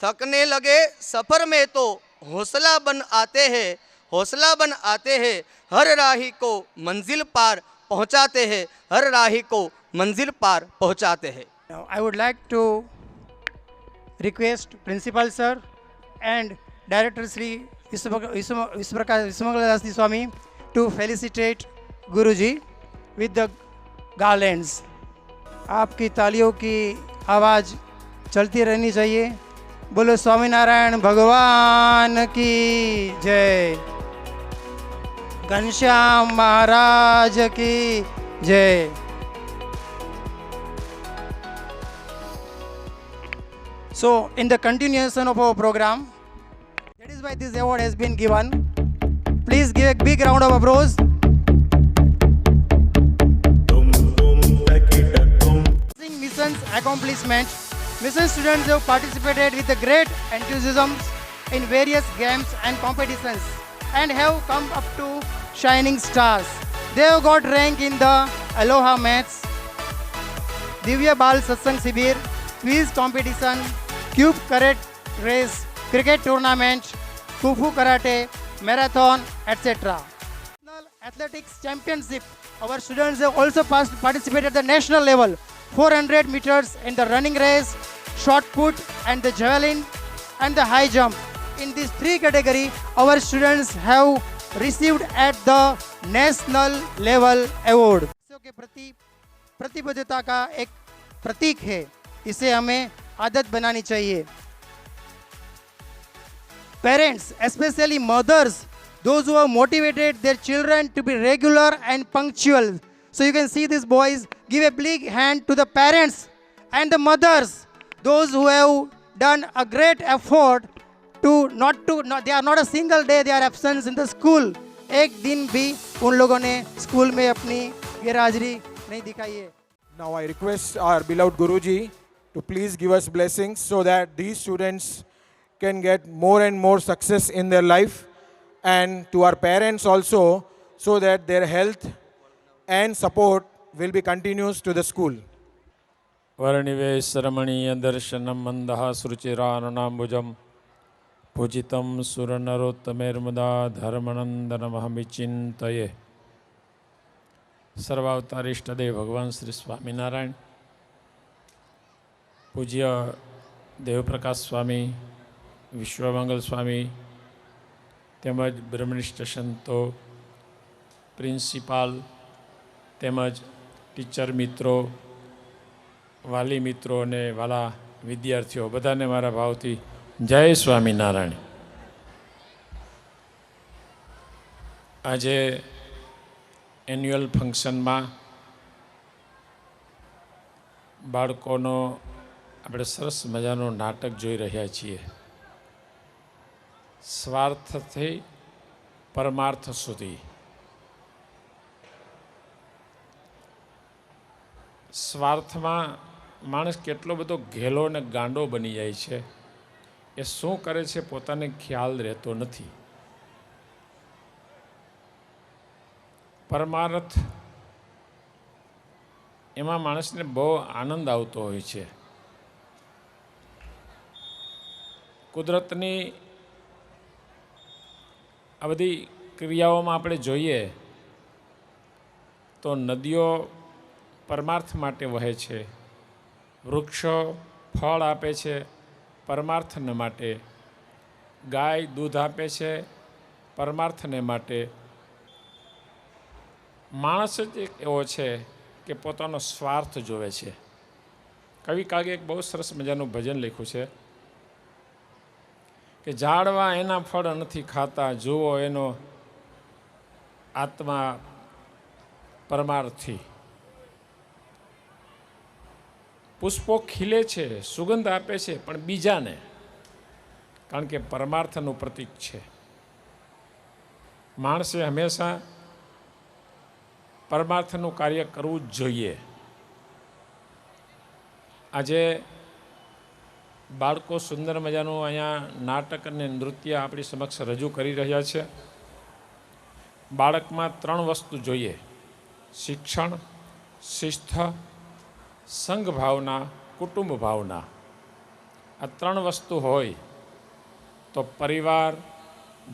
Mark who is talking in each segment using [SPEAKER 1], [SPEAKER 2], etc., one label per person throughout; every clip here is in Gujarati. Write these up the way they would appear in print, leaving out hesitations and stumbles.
[SPEAKER 1] थकने लगे सफर में तो हौसला बन आते हैं, हौसला बन आते हैं, हर राही को मंजिल पार पहुंचाते हैं, हर राही को मंजिल पार पहुंचाते हैं.
[SPEAKER 2] Now, I would like to request Principal Sir and Director Sri Viswamangal Das Swami to felicitate Guruji with the garlands. आपकी तालियों की आवाज़ चलती रहनी चाहिए. बोलो स्वामीनारायण भगवान की जय, घनश्याम महाराज की जय. So, in the continuation of our program, that is why this award has been given. Please give a big round of applause. Mission's accomplishment. Mission students have participated with a great enthusiasm in various games and competitions and have come up to shining stars. They have got rank in the Aloha match, Divya Bal Satsang Sibir, quiz competition, cube karate race, cricket tournament, kung fu karate, marathon, etc. National Athletics Championship. Our students have also participated at the national level. 400 meters in the running race, shot put and the javelin and the high jump. In these three categories, our students have received at the national level award. के प्रति प्रतिबद्धता का एक प्रतीक है, इसे हमें आदत बनानी चाहिए. Parents, especially mothers, those who have motivated their children to be regular and punctual. So you can see these boys. Give a big hand to the parents and the mothers, those who have done a great effort to not they are not a single day they are absent in the school. एक दिन भी उन लोगों ने स्कूल में अपनी गैरहाजिरी नहीं दिखाई है.
[SPEAKER 3] Now I request our beloved Guruji to please give us blessings so that these students can get more and more success in their life, and to our parents also, so that their health and support will be continuous to the school.
[SPEAKER 4] वर्णिवेशरमणीय दर्शनम मंदहासुरुचिराननाम्बुजम पूजितम सुरनरोत्तमेर्मुदा धर्मनंदनमहमिचिन्तये. सर्वावतारिष्टदेव भगवान श्री स्वामीनारायण, पूज्य देवप्रकाश स्वामी, विश्वमंगल स्वामी તેમજ બ્રહ્મનિષ્ઠ સંતો, પ્રિન્સિપાલ તેમજ ટીચર મિત્રો, વાલી મિત્રો અને વાલા વિદ્યાર્થીઓ બધાને મારા ભાવથી જય સ્વામિનારાયણ. આજે એન્યુઅલ ફંક્શનમાં બાળકોનો આપણે સરસ મજાનું નાટક જોઈ રહ્યા છીએ. સ્વાર્થથી પરમાર્થ સુધી. સ્વાર્થમાં માણસ કેટલો બધો ઘેલો અને ગાંડો બની જાય છે, એ શું કરે છે પોતાને ખ્યાલ રહેતો નથી. પરમાર્થ એમાં માણસને બહુ આનંદ આવતો હોય છે. કુદરતની આ બધી ક્રિયાઓમાં આપણે જોઈએ તો નદીઓ પરમાર્થ માટે વહે છે, વૃક્ષો ફળ આપે છે પરમાર્થને માટે, ગાય દૂધ આપે છે પરમાર્થને માટે. માણસ જ એક એવો છે કે પોતાનો સ્વાર્થ જોવે છે. કવિ કાગે એક બહુ સરસ મજાનું ભજન લખ્યું છે કે ઝાડવા એના ફળ નથી ખાતા, જુઓ એનો આત્મા પરમાર્થી. પુષ્પો ખીલે છે, સુગંધ આપે છે, પણ બીજાને, કારણ કે પરમાર્થનું પ્રતીક છે. માણસે હંમેશા પરમાર્થનું કાર્ય કરવું જ જોઈએ. આજે બાળકો સુંદર મજાનું અહીંયા નાટક અને નૃત્ય આપણી સમક્ષ રજૂ કરી રહ્યા છે. બાળકમાં 3 વસ્તુ જોઈએ: શિક્ષણ, શિસ્ત, સંઘ ભાવના, કુટુંબ ભાવના. આ ત્રણ વસ્તુ હોય તો પરિવાર,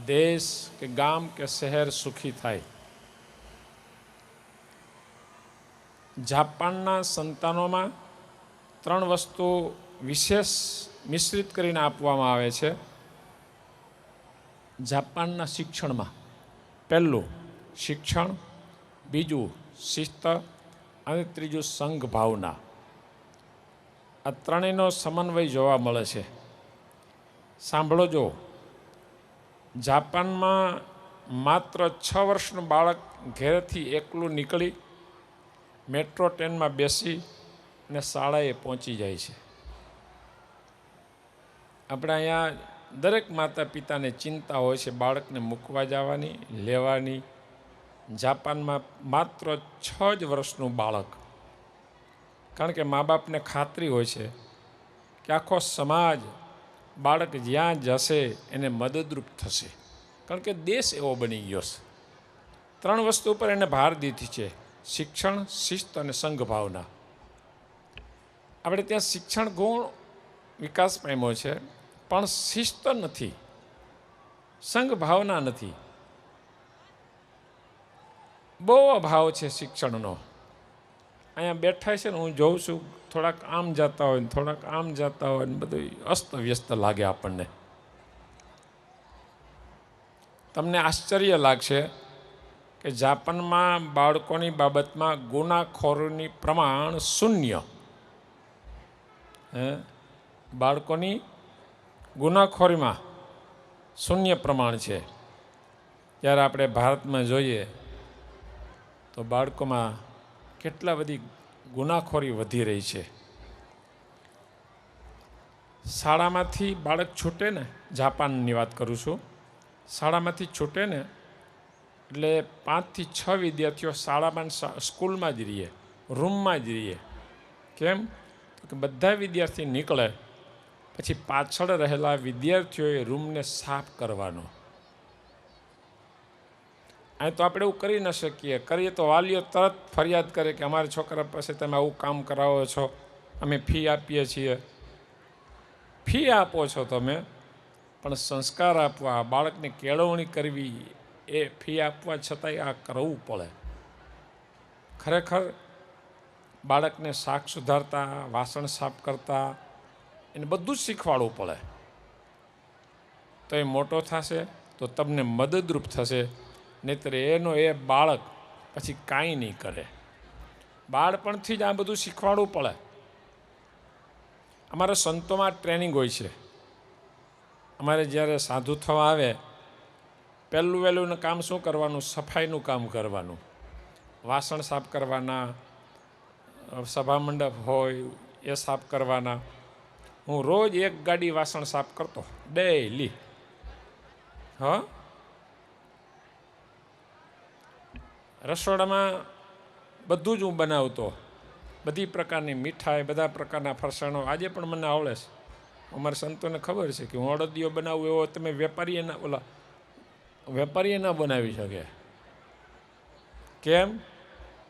[SPEAKER 4] દેશ કે ગામ કે શહેર સુખી થાય. જાપાનના સંતાનોમાં ત્રણ વસ્તુ વિશેષ મિશ્રિત કરીને આપવામાં આવે છે. જાપાનના શિક્ષણમાં પહેલું શિક્ષણ, બીજું શિસ્ત અને ત્રીજું સંઘ ભાવના. આ ત્રણેયનો સમન્વય જોવા મળે છે. સાંભળો જો, જાપાનમાં માત્ર 6 વર્ષનું બાળક ઘરેથી એકલું નીકળી મેટ્રો ટ્રેનમાં બેસી અને શાળાએ પહોંચી જાય છે. આપણે અહીંયા દરેક માતા પિતાને ચિંતા હોય છે બાળકને મૂકવા જવાની, લેવાની. જાપાનમાં માત્ર 6 જ વર્ષનું બાળક, કારણ કે મા બાપને ખાતરી હોય છે કે આખો સમાજ બાળક જ્યાં જશે એને મદદરૂપ થશે, કારણ કે દેશ એવો બની ગયો છે. 3 વસ્તુ ઉપર એને ભાર દીધી છે: શિક્ષણ, શિસ્ત અને સંઘ ભાવના. આપણે ત્યાં શિક્ષણ ગુણ વિકાસ પામ્યો છે, પણ શિસ્ત નથી, સંઘ ભાવના નથી. બહુ અભાવ છે શિક્ષણનો. અહીંયા બેઠા છે ને, હું જોઉં છું થોડાક આમ જતા હોય ને થોડાક આમ જતા હોય ને બધું અસ્તવ્યસ્ત લાગે આપણને. તમને આશ્ચર્ય લાગશે કે જાપાનમાં બાળકોની બાબતમાં ગુનાખોરીની પ્રમાણ 0. બાળકોની ગુનાખોરીમાં 0 પ્રમાણ છે. જ્યારે આપણે ભારતમાં જોઈએ તો બાળકોમાં કેટલા બધી ગુનાખોરી વધી રહી છે. શાળામાંથી બાળક છૂટે ને, જાપાનની વાત કરું છું, શાળામાંથી છૂટે ને એટલે 5 થી 6 વિદ્યાર્થીઓ શાળામાં સ્કૂલમાં જ રહીએ, રૂમમાં જ રહીએ. કેમ? તો કે બધા વિદ્યાર્થી નીકળે પછી પાછળ રહેલા વિદ્યાર્થીઓએ રૂમને સાફ કરવાનો. અહીં તો આપણે એવું કરી ન શકીએ. કરીએ તો વાલીઓ તરત ફરિયાદ કરે કે અમારા છોકરા પાસે તમે આવું કામ કરાવો છો, અમે ફી આપીએ છીએ. ફી આપો છો તમે, પણ સંસ્કાર આપવા, બાળકને કેળવણી કરવી, એ ફી આપવા છતાંય આ કરવું પડે. ખરેખર બાળકને શાક સુધારતા, વાસણ સાફ કરતા, એને બધું જ શીખવાડવું પડે. તો એ મોટો થશે તો તમને મદદરૂપ થશે, નહીંતર એનો એ બાળક પછી કાંઈ નહીં કરે. બાળપણથી જ આ બધું શીખવાડવું પડે. અમારા સંતોમાં ટ્રેનિંગ હોય છે. અમારે જ્યારે સાધુ થવા આવે, પહેલું કામ શું કરવાનું? સફાઈનું કામ કરવાનું, વાસણ સાફ કરવાના, સભા મંડપ હોય એ સાફ કરવાના. હું રોજ 1 ગાડી વાસણ સાફ કરતો, ડેઈલી. રસોડામાં બધું જ હું બનાવતો, બધી પ્રકારની મીઠાઈ, બધા પ્રકારના ફરસાણો આજે પણ મને આવડે છે. અમારા સંતોને ખબર છે કે હું અડદિયો બનાવું એવો તમે વેપારીએ ના બનાવી શકે. કેમ?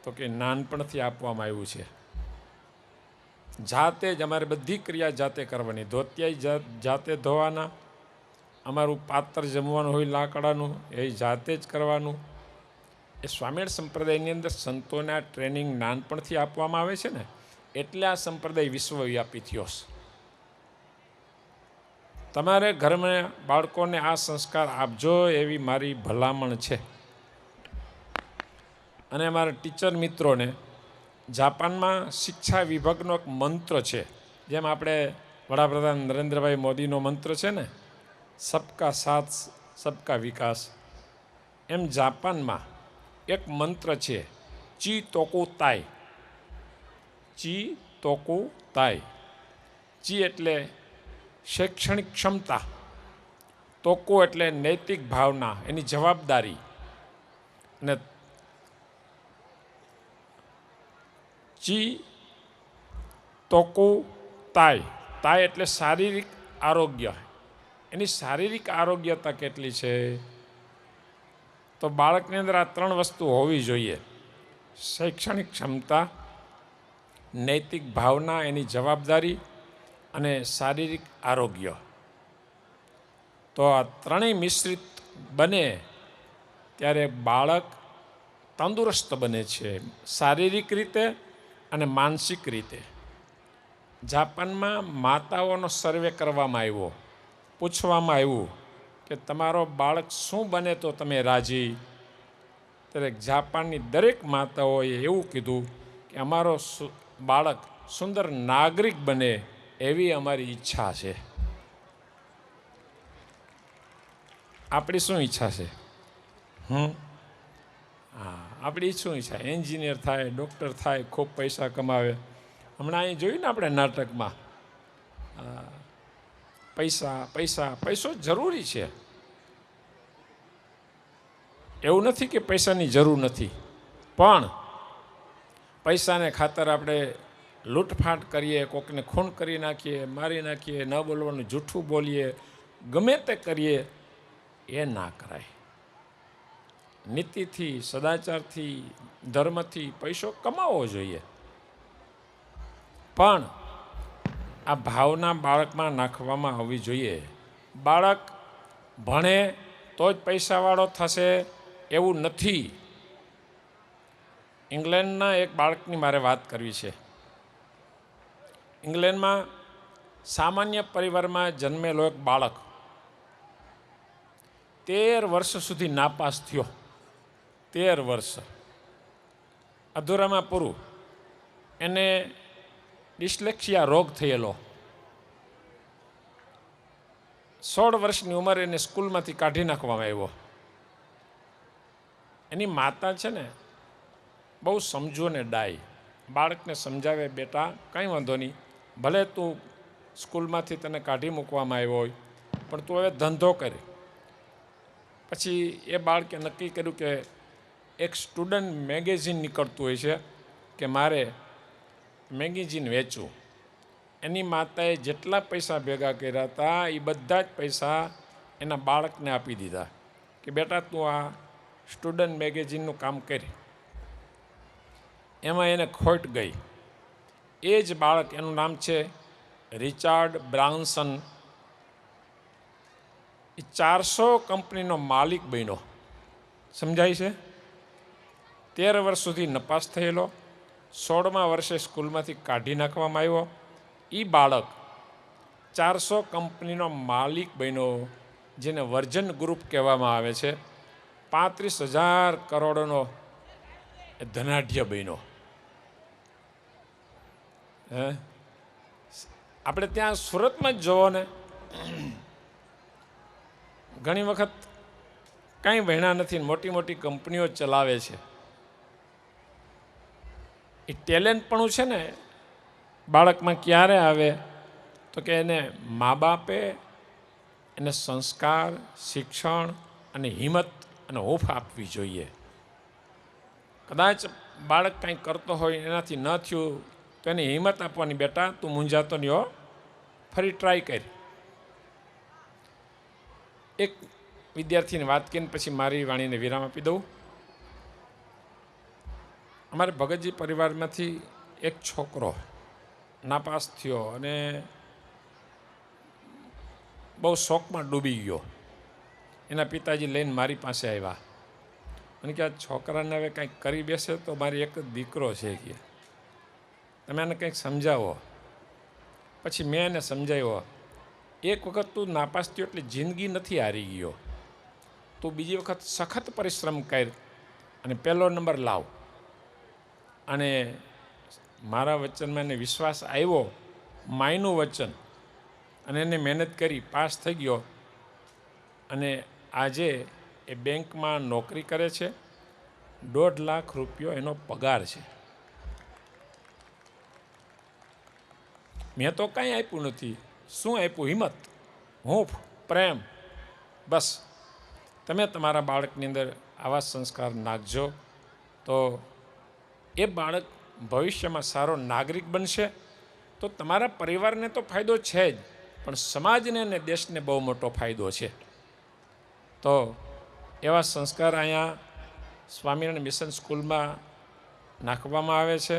[SPEAKER 4] તો કે નાનપણથી આપવામાં આવ્યું છે. જાતે જ અમારે બધી ક્રિયા જાતે કરવાની. ધોતિયા જાતે ધોવાના, અમારું પાત્ર જમવાનું હોય લાકડાનું એ જાતે જ કરવાનું. એ સ્વામિનારાયણ સંપ્રદાયની અંદર સંતોને આ ટ્રેનિંગ નાનપણથી આપવામાં આવે છે ને, એટલે આ સંપ્રદાય વિશ્વવ્યાપી થયો છે. તમારે ઘરમાં બાળકોને આ સંસ્કાર આપજો એવી મારી ભલામણ છે. અને અમારા ટીચર મિત્રોને જાપાનમાં શિક્ષા વિભાગનો એક મંત્ર છે, જેમ આપણે વડાપ્રધાન નરેન્દ્રભાઈ મોદીનો મંત્ર છે ને, સબકા સાથ સબકા વિકાસ, એમ જાપાનમાં એક મંત્ર છે, ચી તોકુ તાઈ. ચી તોકુ તાઈ. ચી એટલે શૈક્ષણિક ક્ષમતા, તોકુ એટલે નૈતિક ભાવના, એની જવાબદારી, અને ચી તોકુ તાઈ. તાઈ એટલે શારીરિક આરોગ્ય. એની શારીરિક આરોગ્યતા કેટલી છે? તો બાળકની અંદર આ 3 વસ્તુ હોવી જોઈએ: શૈક્ષણિક ક્ષમતા, નૈતિક ભાવના, એની જવાબદારી, અને શારીરિક આરોગ્ય. તો આ ત્રણેય મિશ્રિત બને ત્યારે બાળક તંદુરસ્ત બને છે, શારીરિક રીતે અને માનસિક રીતે. જાપાનમાં માતાઓનો સર્વે કરવામાં આવ્યો, પૂછવામાં આવ્યું કે તમારો બાળક શું બને તો તમે રાજી? ત્યારે જાપાનની દરેક માતાઓએ એવું કીધું કે અમારો બાળક સુંદર નાગરિક બને એવી અમારી ઈચ્છા છે. આપણી શું ઈચ્છા છે? હા, આપણી શું ઈચ્છા? એન્જિનિયર થાય, ડૉક્ટર થાય, ખૂબ પૈસા કમાવે. હમણાં અહીં જોયું ને આપણે નાટકમાં, પૈસા પૈસા પૈસો જરૂરી છે. એવું નથી કે પૈસાની જરૂર નથી, પણ પૈસાને ખાતર આપણે લૂંટફાટ કરીએ, કોકને ખૂન કરી નાખીએ, મારી નાખીએ, ન બોલવાનું જૂઠું બોલીએ, ગમે તે કરીએ, એ ના કરાય. નીતિથી, સદાચારથી, ધર્મથી પૈસો કમાવો જોઈએ, પણ આ ભાવના બાળકમાં નાખવામાં આવવી જોઈએ. બાળક ભણે તો જ પૈસાવાળો થશે એવું નથી. ઇંગ્લેન્ડના એક બાળકની મારે વાત કરવી છે. ઇંગ્લેન્ડમાં સામાન્ય પરિવારમાં જન્મેલો એક બાળક 13 વર્ષ સુધી નાપાસ થયો. 13 વર્ષ અધૂરામાં પૂરું. એને ડિસ્લેક્સિયા રોગ થયેલો. 16 વર્ષની ઉંમરે એને સ્કૂલમાંથી કાઢી નાખવામાં આવ્યો. એની માતા છે ને બહુ સમજો ને ડાય. બાળકને સમજાવે, બેટા કંઈ વાંધો નહીં, ભલે તું સ્કૂલમાંથી તને કાઢી મૂકવામાં આવ્યો હોય, પણ તું હવે ધંધો કરે. પછી એ બાળકે નક્કી કર્યું કે એક સ્ટુડન્ટ મેગેઝિન નીકળતું હોય છે કે મારે મેગેઝિન વેચવું. એની માતાએ જેટલા પૈસા ભેગા કર્યા હતા એ બધા જ પૈસા એના બાળકને આપી દીધા કે બેટા તું આ સ્ટુડન્ટ મેગેઝિનનું કામ કરી. એમાં એને ખોટ ગઈ. એ જ બાળક, એનું નામ છે રિચાર્ડ બ્રાન્સન, એ 400 કંપનીનો માલિક બન્યો. સમજાય છે? 13 વર્ષ સુધી નપાસ થયેલો, 16મા વર્ષે સ્કૂલમાંથી કાઢી નાખવામાં આવ્યો. એ બાળક 400 કંપનીનો માલિક બન્યો, જેને વર્જન ગ્રુપ કહેવામાં આવે છે. 35,000 કરોડનો ધનાઢ્ય બન્યો. આપણે ત્યાં સુરતમાં જ જોવો ને, ઘણી વખત કાંઈ ભણ્યા નથી, મોટી મોટી કંપનીઓ ચલાવે છે. એ ટેલેન્ટપણું છે ને બાળકમાં ક્યારે આવે તો કે એને મા બાપે એને સંસ્કાર, શિક્ષણ અને હિંમત અને હૂંફ આપવી જોઈએ. કદાચ બાળક કંઈ કરતો હોય, એનાથી ન થયું તો એને હિંમત આપવાની, બેટા તું મૂંઝાતો નહીં હો, ફરી ટ્રાય કરી. એક વિદ્યાર્થીની વાત કરીને પછી મારી વાણીને વિરામ આપી દઉં. અમારે ભગતજી પરિવારમાંથી એક છોકરો નાપાસ થયો અને બહુ શોખમાં ડૂબી ગયો. એના પિતાજી લઈને મારી પાસે આવ્યા અને કે આ છોકરાને હવે કંઈક કરી બેસે તો મારી એક જ દીકરો છે કે તમે એને કંઈક સમજાવો. પછી મેં એને સમજાવ્યો, એક વખત તું નાપાસ થયો એટલે જિંદગી નથી હારી ગયો. તું બીજી વખત સખત પરિશ્રમ કર અને પહેલો નંબર લાવ. અને મારા વચનમાં એને વિશ્વાસ આવ્યો, માયનું વચન, અને એને મહેનત કરી, પાસ થઈ ગયો. અને આજે એ બેંકમાં નોકરી કરે છે. 1.5 લાખ રૂપિયો એનો પગાર છે. મેં તો કાંઈ આપ્યું નથી. શું આપ્યું? હિંમત, હૂંફ, પ્રેમ. બસ તમે તમારા બાળકની અંદર આવા સંસ્કાર નાખજો તો એ બાળક ભવિષ્યમાં સારો નાગરિક બનશે. તો તમારા પરિવારને તો ફાયદો છે જ, પણ સમાજને અને દેશને બહુ મોટો ફાયદો છે. તો એવા સંસ્કાર અહીંયા સ્વામિનારાયણ મિશન સ્કૂલમાં નાખવામાં આવે છે.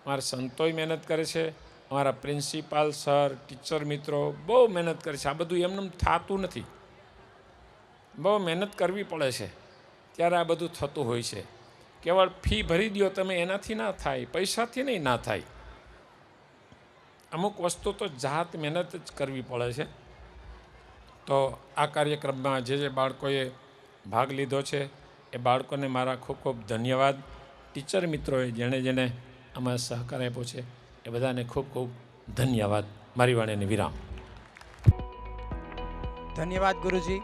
[SPEAKER 4] અમારા સંતોય મહેનત કરે છે, અમારા પ્રિન્સિપાલ સર, ટીચર મિત્રો બહુ મહેનત કરે છે. આ બધું એમને થતું નથી, બહુ મહેનત કરવી પડે છે ત્યારે આ બધું થતું હોય છે. કેવળ ફી ભરી દો તમે એનાથી ના થાય, પૈસાથી નહીં ના થાય. અમુક વસ્તુ તો જાત મહેનત જ કરવી પડે છે. તો આ કાર્યક્રમમાં જે બાળકોએ ભાગ લીધો છે એ બાળકોને મારા ખૂબ ખૂબ ધન્યવાદ. ટીચર મિત્રોએ જેણે આમાં સહકાર આપ્યો છે એ બધાને ખૂબ ખૂબ ધન્યવાદ. મારી વાણીને વિરામ.
[SPEAKER 2] धन्यवाद गुरुजी।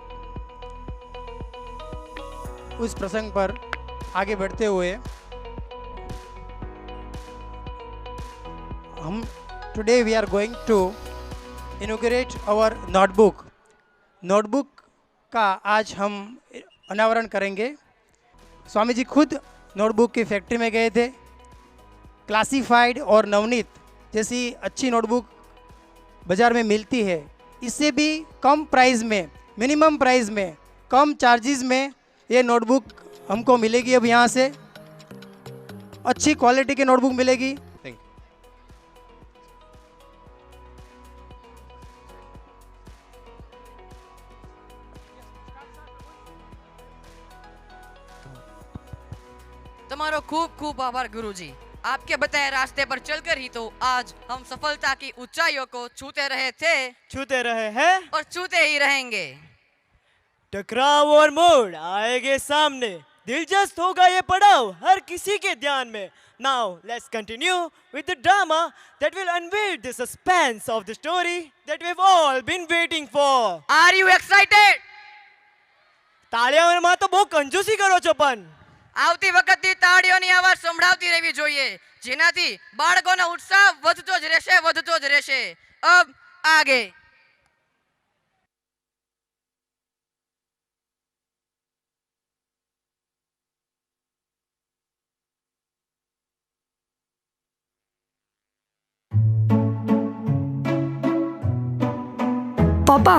[SPEAKER 2] उस प्रसंग पर आगे बढ़ते हुए हम today we are going to inaugurate our notebook का आज हम अनावरण करेंगे। स्वामी जी खुद नोटबुक की फैक्ट्री में गए थे। क्लासिफाइड और नवनीत जैसी अच्छी नोटबुक बाज़ार में मिलती है, इससे भी कम प्राइस में, मिनिमम प्राइस में, कम चार्जेस में ये नोटबुक हमको मिलेगी। अब यहाँ से अच्छी क्वालिटी की नोटबुक मिलेगी।
[SPEAKER 1] थैंक
[SPEAKER 5] તમારો ખૂબ ખૂબ આભાર गुरुजी। आपके बताए रास्ते पर चलकर ही तो आज हम सफलता की ऊंचाइयों को छूते रहे थे,
[SPEAKER 6] छूते रहे हैं
[SPEAKER 5] और छूते ही रहेंगे।
[SPEAKER 6] टकराव और मोड़ आएंगे सामने, दिलचस्प होगा ये पड़ाव हर किसी के ध्यान में। Now let's continue with the drama that will unveil the suspense of the story that we've all been waiting for.
[SPEAKER 5] Are you excited?
[SPEAKER 6] તાળીઓમાં તો બહુ કંજૂસી કરો છો પણ
[SPEAKER 5] આવતી વખતથી તાળીઓની અવાજ સંભળાવતી રહેવી જોઈએ, જેનાથી બાળકોનો ઉત્સાહ વધતો જ રહેશે। अब आगे
[SPEAKER 7] पापा,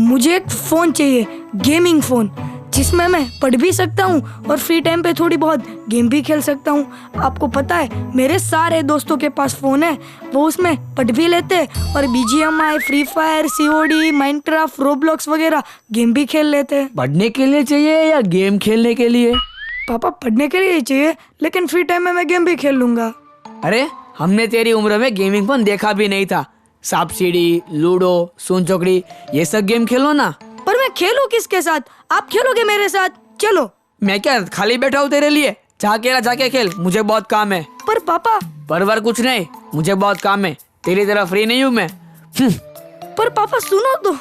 [SPEAKER 7] मुझे एक फ़ोन चाहिए, गेमिंग फ़ोन, जिसमें मैं पढ़ भी सकता हूँ और फ्री टाइम पे थोड़ी बहुत गेम भी खेल सकता हूँ। आपको पता है मेरे सारे दोस्तों के पास फ़ोन है, वो उसमें पढ़ भी लेते हैं और BGMI, free fire, COD, Minecraft, Roblox वगैरह गेम भी खेल लेते हैं।
[SPEAKER 8] पढ़ने के लिए चाहिए या गेम खेलने के लिए?
[SPEAKER 7] पापा पढ़ने के लिए ही चाहिए, लेकिन फ्री टाइम में मैं गेम भी खेल लूँगा।
[SPEAKER 8] अरे हमने तेरी उम्र में गेमिंग फोन देखा भी नहीं था। सांप सीढ़ी, लूडो, सून चोकड़ी, ये सब गेम खेलो ना।
[SPEAKER 7] पर मैं खेलूं किसके साथ? आप खेलोगे मेरे साथ? चलो।
[SPEAKER 8] मैं क्या खाली बैठा हूँ तेरे लिए? जाके खेल, मुझे बहुत काम है।
[SPEAKER 7] पर पापा।
[SPEAKER 8] पर कुछ नहीं, मुझे बहुत काम है, तेरी तरह फ्री नहीं हूँ मैं।
[SPEAKER 7] पर पापा सुनो तो।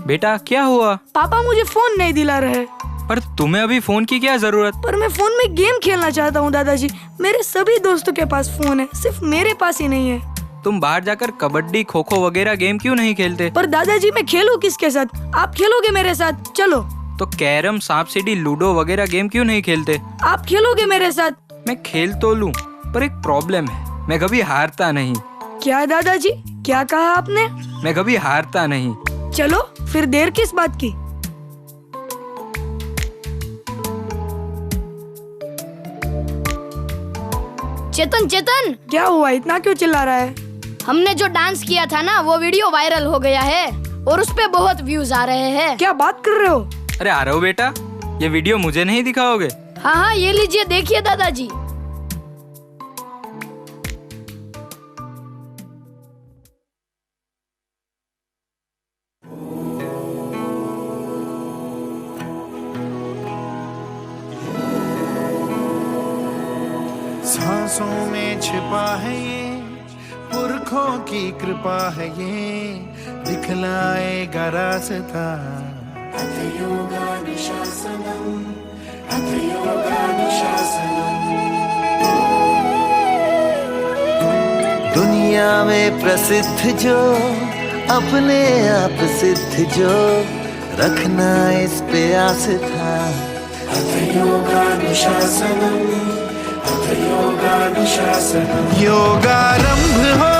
[SPEAKER 9] बेटा क्या हुआ?
[SPEAKER 7] पापा मुझे फोन नहीं दिला रहे।
[SPEAKER 9] पर तुम्हें अभी फोन की क्या जरूरत?
[SPEAKER 7] पर मैं फोन में गेम खेलना चाहता हूँ दादाजी। मेरे सभी दोस्तों के पास फोन है, सिर्फ मेरे पास ही नहीं है।
[SPEAKER 9] तुम बाहर जाकर कबड्डी, खो खो वगैरह गेम क्यों नहीं खेलते?
[SPEAKER 7] पर दादाजी मैं खेलूं किसके साथ? आप खेलोगे मेरे साथ? चलो।
[SPEAKER 9] तो कैरम, सांप सीढ़ी, लूडो वगैरह गेम क्यों नहीं खेलते?
[SPEAKER 7] आप खेलोगे मेरे साथ?
[SPEAKER 9] मैं खेल तो लूं, पर एक प्रॉब्लम है, मैं कभी हारता नहीं।
[SPEAKER 7] क्या दादाजी, क्या कहा आपने?
[SPEAKER 9] मैं कभी हारता नहीं।
[SPEAKER 7] चलो फिर देर किस बात की?
[SPEAKER 10] चेतन,
[SPEAKER 7] क्या हुआ, इतना क्यों चिल्ला रहा है?
[SPEAKER 10] हमने जो डांस किया था ना, वो वीडियो वायरल हो गया है और उस पे बहुत व्यूज आ रहे हैं।
[SPEAKER 7] क्या बात कर रहे हो?
[SPEAKER 9] अरे आ रहे हो बेटा, ये वीडियो मुझे नहीं दिखाओगे?
[SPEAKER 10] हाँ, ये लीजिए, देखिए दादाजी।
[SPEAKER 11] सांसों में छिपा है ये, पुरखों की कृपा है ये, दिखलाएगा रास्ता। दुनिया में प्रसिद्ध जो, अपने आप सिद्ध जो, रखना इस पे आस था। योगारंभ हो,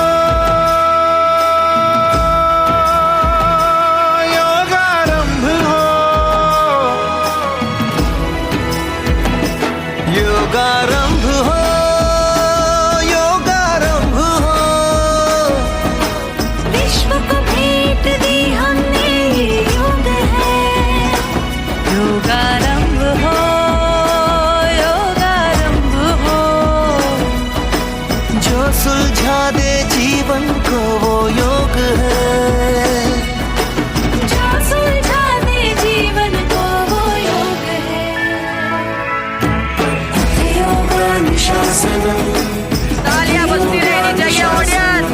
[SPEAKER 11] योगारंभ हो, योगारंभ सुलझा दे जीवन को वो योग है,
[SPEAKER 12] जो सुलझा दे जीवन को वो योग है।
[SPEAKER 11] योगानुशासनम
[SPEAKER 5] तालियां बजती रहनी चाहिए ऑडियंस।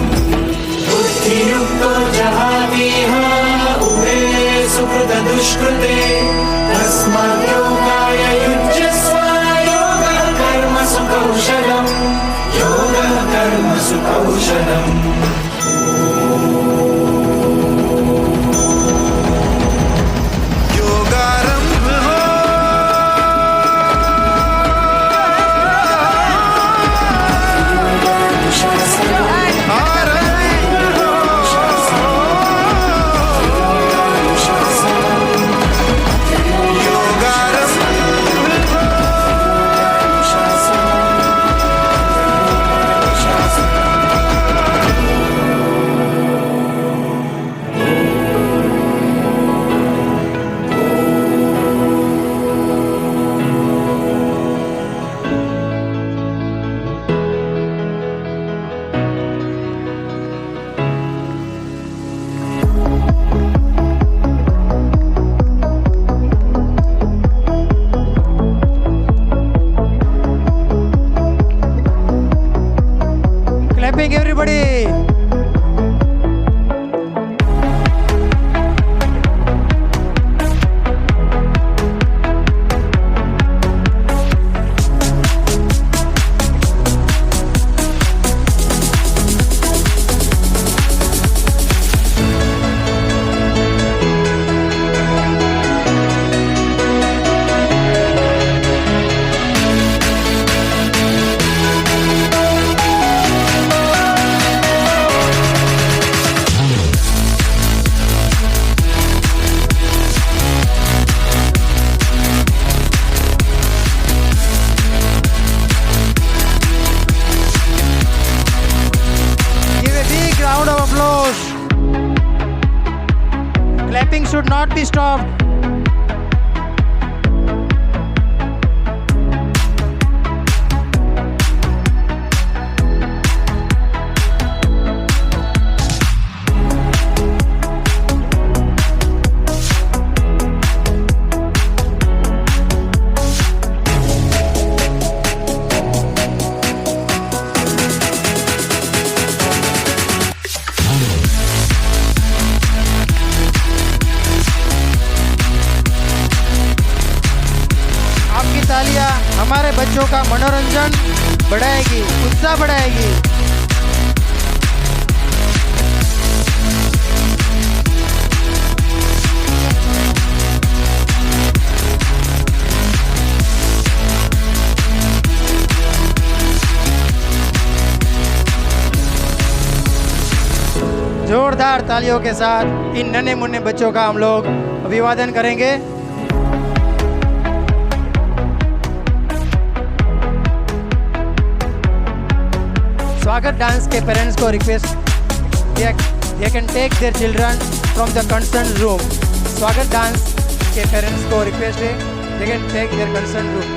[SPEAKER 11] बुद्धियुक्तो जहातीह उभे सुकृत दुष्कृते तस्मात् योगाय युज्यस्व योगः कर्मसु कौशलम् योगः कर्मसु कौशलम्। योगारंभ हो
[SPEAKER 2] Clapping everybody. Round of applause. Clapping should not be stopped. आपकी तालियां हमारे बच्चों का मनोरंजन बढ़ाएगी, उत्साह बढ़ाएगी। जोरदार तालियों के साथ इन नन्हे मुन्ने बच्चों का हम लोग अभिवादन करेंगे। स्वागत डांस के पेरेंट्स को request they can take their children from the concern room. स्वागत डांस के पेरेंट्स को रिक्वेस्ट है they can take their concern room.